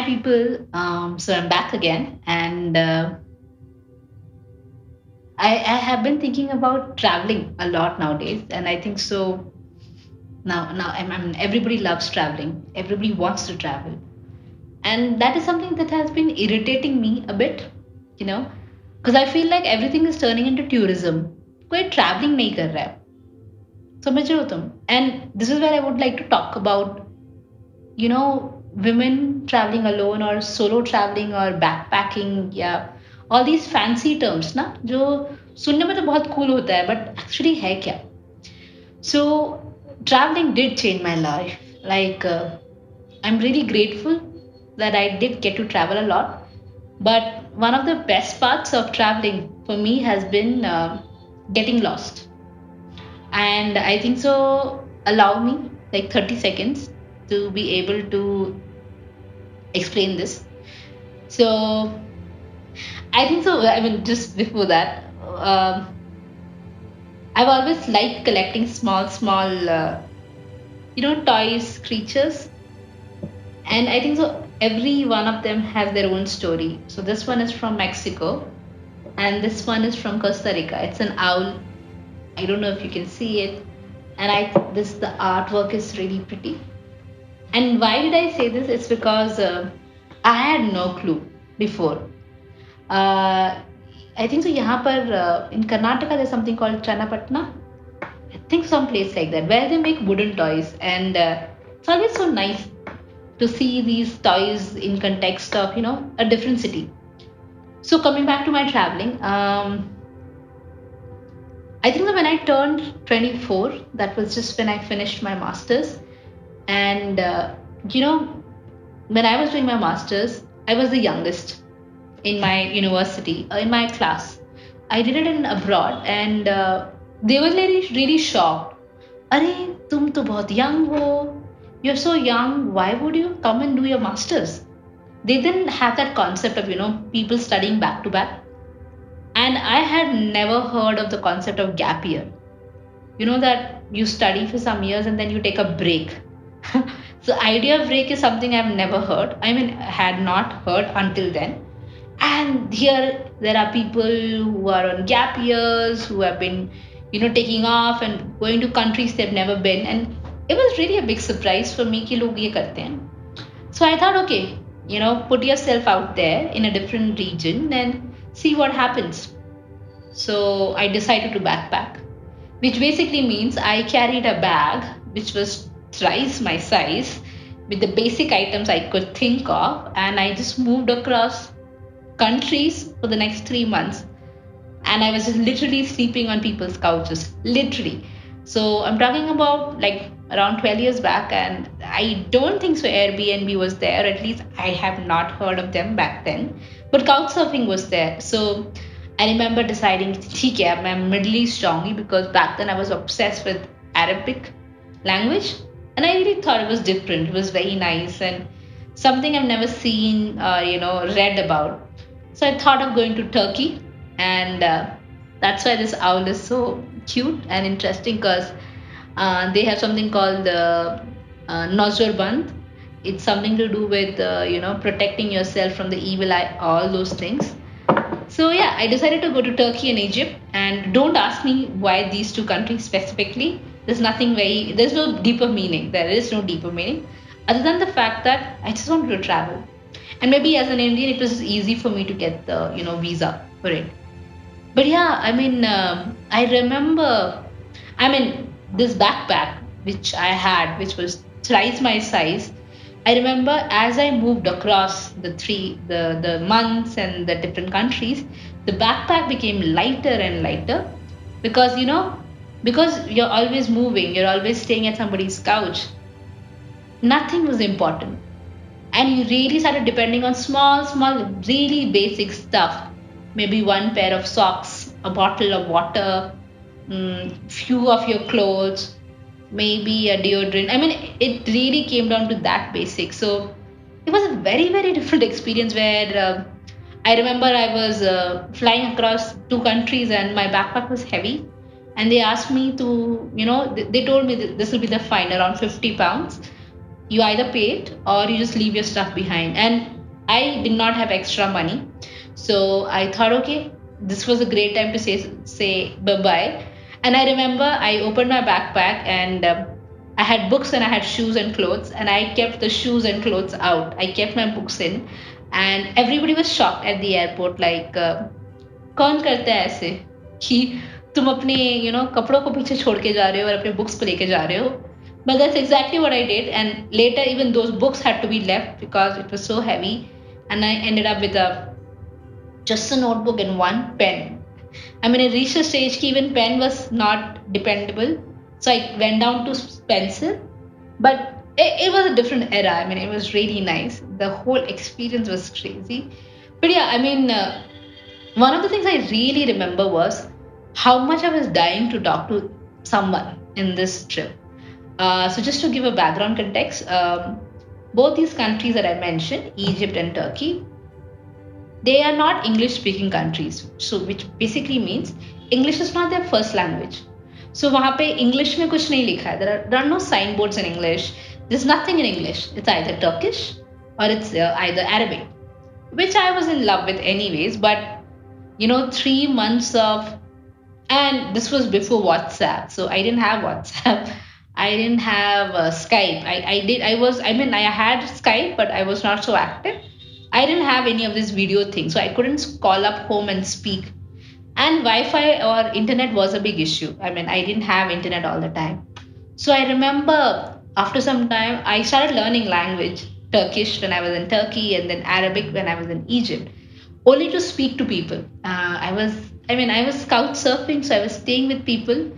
Hi, people. So I'm back again, and I have been thinking about traveling a lot nowadays, and I think so. Now, everybody loves traveling. Everybody wants to travel, and that is something that has been irritating me a bit, you know, because I feel like everything is turning into tourism. कोई traveling नहीं कर रहा है, समझ रहे हो तुम? And this is where I would like to talk about women traveling alone or solo traveling or backpacking या all these fancy terms ना जो सुनने में तो बहुत cool होता है but actually है क्या? So traveling did change my life. Like I'm really grateful that I did get to travel a lot. But one of the best parts of traveling for me has been getting lost. And I think so. Allow me like 30 seconds to be able to explain this. So I think so. I mean, just before that, I've always liked collecting small, toys, creatures, and I think so. Every one of them has their own story. So this one is from Mexico, and this one is from Costa Rica. It's an owl. I don't know if you can see it, and the artwork is really pretty. And why did I say this? It's because I had no clue before. Uh, I think so. यहाँ पर in Karnataka there's something called Channapatna. I think some place like that where they make wooden toys, and it's always so nice to see these toys in context of a different city. So coming back to my traveling, I think that when I turned 24, that was just when I finished my masters, and you know when I was doing my masters, I was the youngest in my university, in my class. I did it in abroad, and they were really shocked. अरे तुम तो बहुत young हो. You're so young. Why would you come and do your masters? They didn't have that concept of people studying back to back. And I had never heard of the concept of gap year. You know that you study for some years and then you take a break. So idea of break is something I've never heard. I mean, had not heard until then. And here there are people who are on gap years, who have been, taking off and going to countries they've never been. And it was really a big surprise for me कि लोग ये करते हैं. So I thought, okay, put yourself out there in a different region and see what happens. So I decided to backpack, which basically means I carried a bag which was thrice my size with the basic items I could think of, and I just moved across countries for the next 3 months. And I was just literally sleeping on people's couches, literally. So I'm talking about like around 12 years back, and I don't think so Airbnb was there. At least I have not heard of them back then. But couchsurfing was there. So I remember deciding, ठीक है, I'm Middle East जाऊंगी, because back then I was obsessed with Arabic language, and I really thought it was different. It was very nice and something I've never seen, read about. So I thought of going to Turkey, and that's why this owl is so cute and interesting, because they have something called the Nozorband. It's something to do with protecting yourself from the evil eye, all those things. So yeah, I decided to go to Turkey and Egypt, and don't ask me why these two countries specifically. There's no deeper meaning. There is no deeper meaning other than the fact that I just wanted to travel. And maybe as an Indian, it was easy for me to get the visa for it. But yeah, I mean, I remember, I mean, this backpack which I had, which was thrice my size. I remember as I moved across the months and the different countries, the backpack became lighter and lighter, because because you're always moving, you're always staying at somebody's couch. Nothing was important, and you really started depending on small, really basic stuff. Maybe one pair of socks, a bottle of water, few of your clothes, maybe a deodorant. I mean, it really came down to that basic. So it was a very different experience where I remember I was flying across two countries and my backpack was heavy. And they asked me to, they told me that this will be the fine, around 50 pounds. You either pay it or you just leave your stuff behind. And I did not have extra money. So I thought, okay, this was a great time to say bye bye. And I remember I opened my backpack and I had books and I had shoes and clothes, and I kept the shoes and clothes out. I kept my books in, and everybody was shocked at the airport, like, कौन करता है ऐसे कि तुम अपने कपड़ों को पीछे छोड़ के जा रहे हो और अपने बुक्स को लेके जा रहे हो. But that's exactly what I did, and later even those books had to be left because it was so heavy, and I ended up with a just a notebook and one pen. I mean, I reached a stage ki even pen was not dependable, so I went down to pencil. But it was a different era. I mean, it was really nice. The whole experience was crazy. But yeah, I mean, one of the things I really remember was how much I was dying to talk to someone in this trip. So just to give a background context, both these countries that I mentioned, Egypt and Turkey, they are not English speaking countries. So which basically means English is not their first language. So वहाँ पे English में कुछ नहीं लिखा है. There are no signboards in English. There's nothing in English. It's either Turkish or it's either Arabic, which I was in love with anyways. But 3 months of, and this was before WhatsApp, so I didn't have WhatsApp. I didn't have Skype. I had Skype, but I was not so active. I didn't have any of this video thing, so I couldn't call up home and speak. And Wi-Fi or internet was a big issue. I mean, I didn't have internet all the time. So I remember after some time, I started learning language, Turkish when I was in Turkey, and then Arabic when I was in Egypt, only to speak to people. I was couch surfing, so I was staying with people.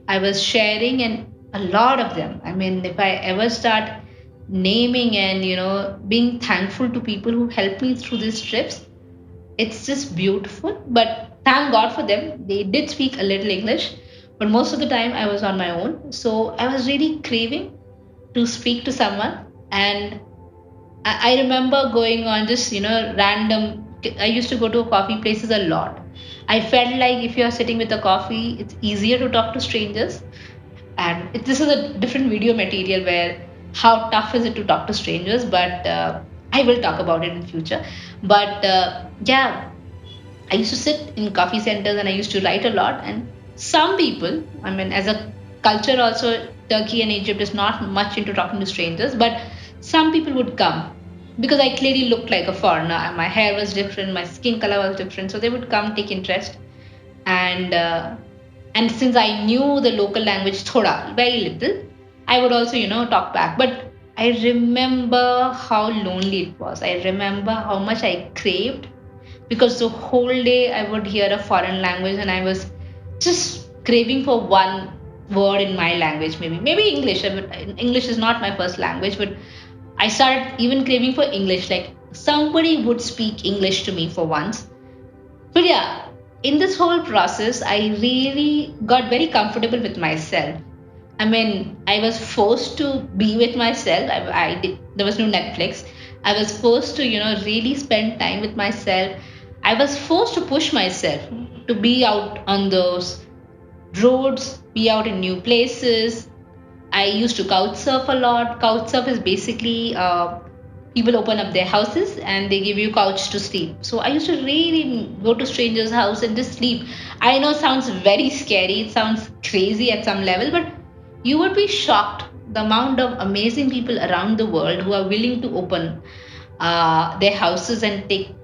I was sharing, and a lot of them. I mean, if I ever start naming and being thankful to people who helped me through these trips, it's just beautiful. But thank God for them. They did speak a little English, but most of the time I was on my own. So I was really craving to speak to someone. And I remember going on just random. I used to go to coffee places a lot. I felt like if you're sitting with a coffee, it's easier to talk to strangers. And this is a different video material where how tough is it to talk to strangers, but I will talk about it in future. But yeah, I used to sit in coffee centers and I used to write a lot. And some people, I mean, as a culture also, Turkey and Egypt is not much into talking to strangers, but some people would come because I clearly looked like a foreigner. My hair was different, my skin color was different, so they would come take interest. And since I knew the local language thoda, very little, I would also talk back. But I remember how lonely it was. I remember how much I craved, because the whole day I would hear a foreign language and I was just craving for one word in my language. Maybe English. English is not my first language, but I started even craving for English. Like somebody would speak English to me for once. But yeah, in this whole process, I really got very comfortable with myself. I mean, I was forced to be with myself. There was no Netflix. I was forced to, really spend time with myself. I was forced to push myself to be out on those roads, be out in new places. I used to couch surf a lot. Couch surf is basically people open up their houses and they give you couch to sleep. So I used to really go to strangers' house and just sleep. I know it sounds very scary. It sounds crazy at some level, but you would be shocked the amount of amazing people around the world who are willing to open their houses and take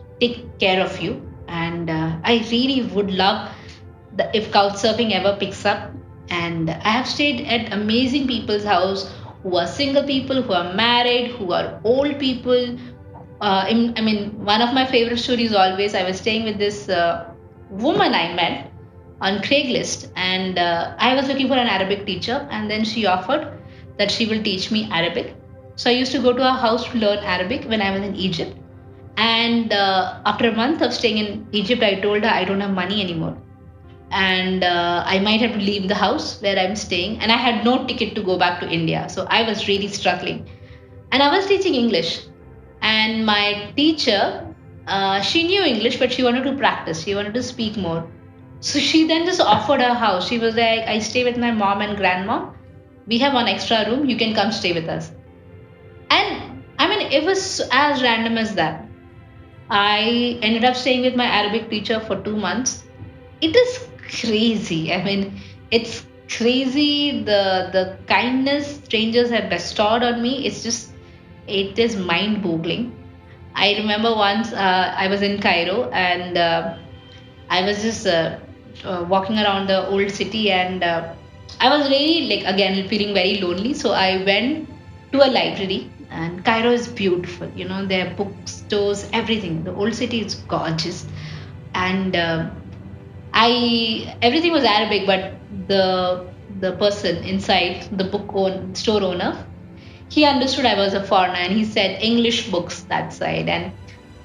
care of you. And I really would love if couch surfing ever picks up. And I have stayed at amazing people's house who are single people, who are married, who are old people. One of my favorite stories always, I was staying with this woman I met on Craigslist, and I was looking for an Arabic teacher, and then she offered that she will teach me Arabic. So I used to go to her house to learn Arabic when I was in Egypt. And after a month of staying in Egypt, I told her I don't have money anymore. And I might have to leave the house where I'm staying. And I had no ticket to go back to India. So I was really struggling. And I was teaching English. And my teacher, she knew English, but she wanted to practice. She wanted to speak more. So she then just offered her house. She was like, I stay with my mom and grandma. We have one extra room. You can come stay with us. And I mean, it was as random as that. I ended up staying with my Arabic teacher for 2 months. It is crazy. I mean, it's crazy the kindness strangers have bestowed on me. It is mind boggling. I remember once I was in Cairo and I was just walking around the old city and I was really like again feeling very lonely. So I went to a library and Cairo is beautiful. You know, there are bookstores, everything. The old city is gorgeous and I everything was Arabic, but the person inside the store owner, he understood I was a foreigner and he said English books that side. And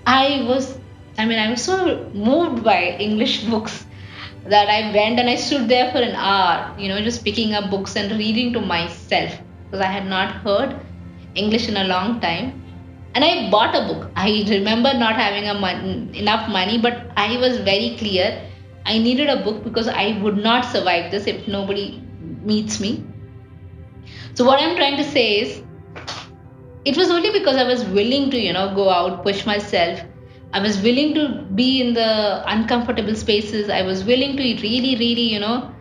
I was, I mean, I was so moved by English books that I went and I stood there for an hour, you know, just picking up books and reading to myself because I had not heard English in a long time. And I bought a book. I remember not having enough money, but I was very clear I needed a book because I would not survive this if nobody meets me. So, what I'm trying to say is, it was only because I was willing to, you know, go out, push myself. I was willing to be in the uncomfortable spaces. I was willing to really, really, you know,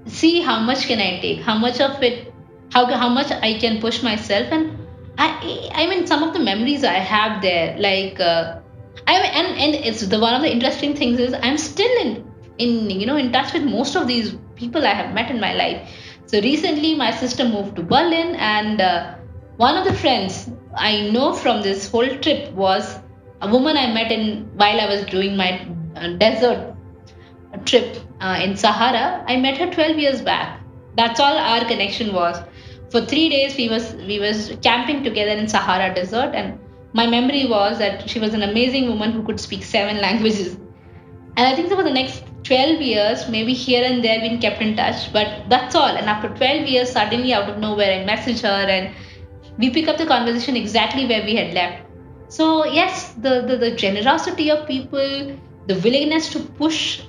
see how much can I take, how much of it, how much I can push myself. And I mean, some of the memories I have there, like, I mean, and it's the one of the interesting things is I'm still in you know in touch with most of these people I have met in my life. So recently, my sister moved to Berlin, and one of the friends I know from this whole trip was a woman I met in while I was doing my desert trip in Sahara. I met her 12 years back. That's all our connection was. For 3 days, we was camping together in Sahara Desert, and my memory was that she was an amazing woman who could speak 7 languages. And I think for the next 12 years, maybe here and there, been kept in touch, but that's all. And after 12 years, suddenly out of nowhere, I message her and we pick up the conversation exactly where we had left. So, yes, the generosity of people, the willingness to push,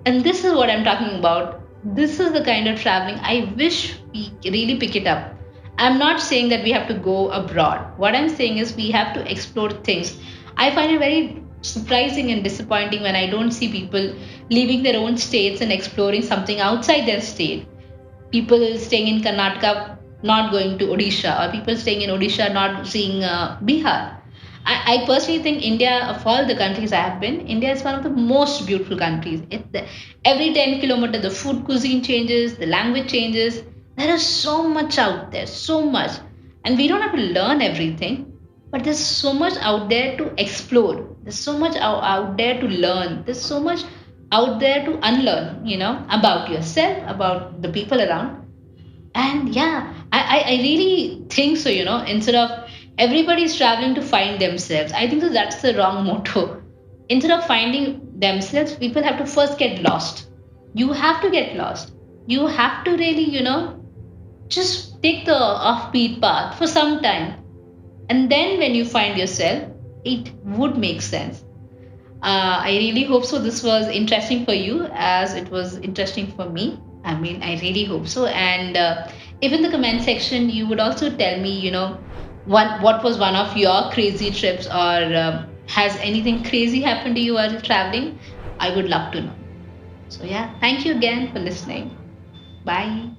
and this is what I'm talking about. This is the kind of traveling I wish we really pick it up. I'm not saying that we have to go abroad. What I'm saying is we have to explore things. I find it very surprising and disappointing when I don't see people leaving their own states and exploring something outside their state. People staying in Karnataka not going to Odisha, or people staying in Odisha not seeing Bihar. I personally think India, of all the countries I have been, India is one of the most beautiful countries. Every 10 kilometers, the food cuisine changes, the language changes. There is so much out there, so much. And we don't have to learn everything, but there's so much out there to explore. There's so much out there to learn. There's so much out there to unlearn, you know, about yourself, about the people around. And yeah, I really think so, you know, instead of everybody's traveling to find themselves, I think that that's the wrong motto. Instead of finding themselves, people have to first get lost. You have to get lost. You have to really, you know, just take the offbeat path for some time. And then when you find yourself, it would make sense. I really hope so. This was interesting for you as it was interesting for me. I mean, I really hope so. And if in the comment section, you would also tell me, you know, what was one of your crazy trips, or has anything crazy happened to you while traveling? I would love to know. So, yeah, thank you again for listening. Bye.